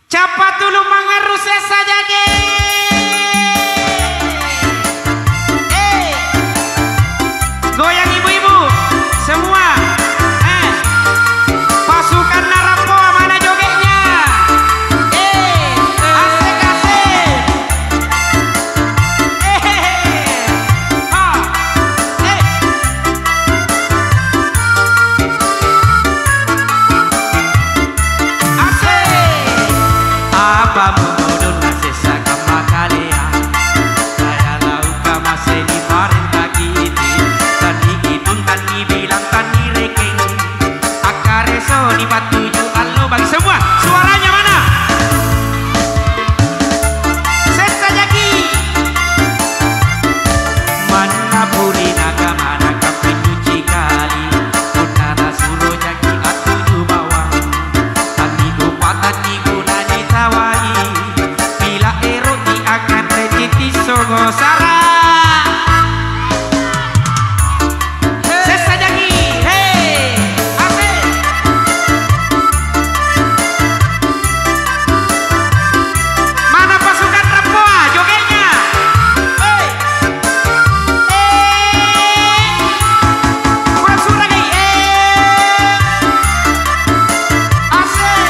Cepat dulu mengerus saja ge. Goyang ibu-ibu semua. Pasukan Narampoa mana jogetnya? Asik-asik. Apa mudun sesa kama kalea saya lauka masih di parenta kini tadi itun tadi bilang tadi rekeng akareso di batuju allo bagi semua suaranya mana sesa jaki mana puri naga mana kapin cuci kali utara suruh jaki atuju bawang tadi lupa tadi guna ditawai bila erot di akan reciti sogo sara sesa jaki hei asik mana pasukan Rampoa jogetnya kurang suara nih asik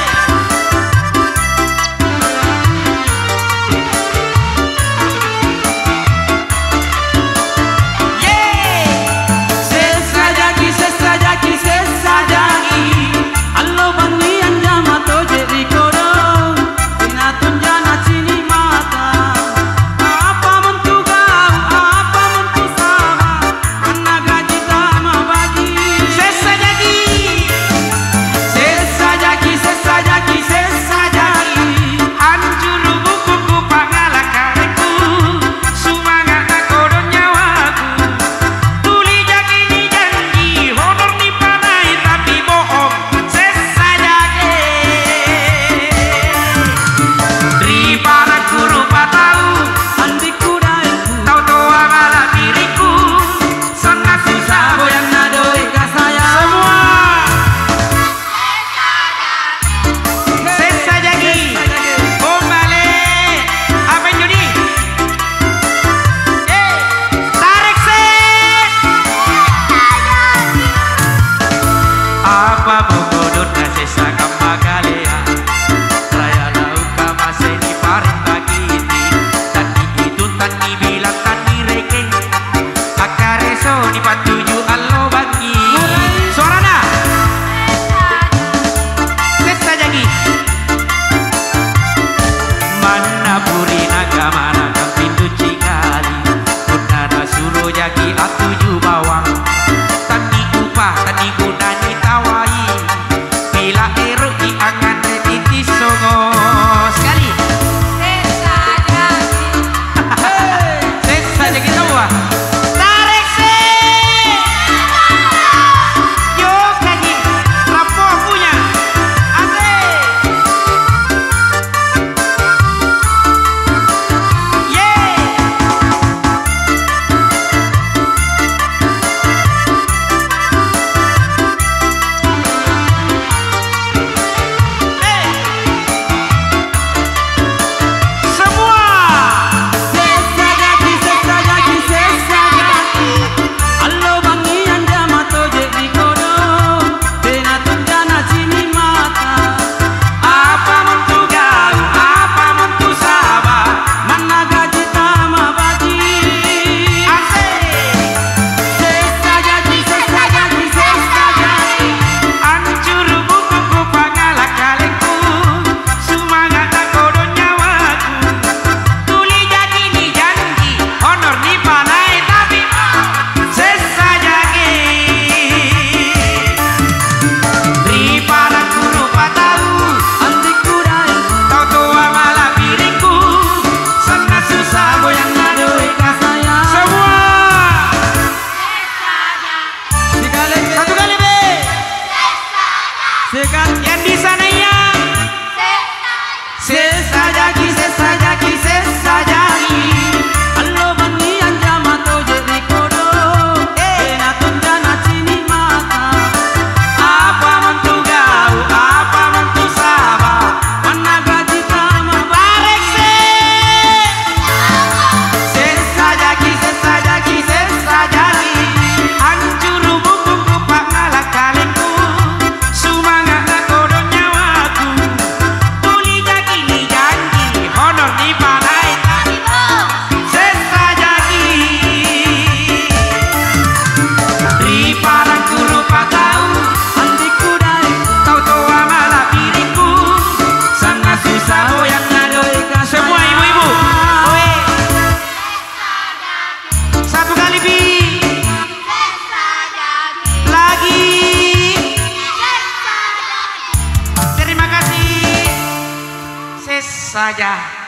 Apa mentu gau, apa mentu sabah, mana gaji saja.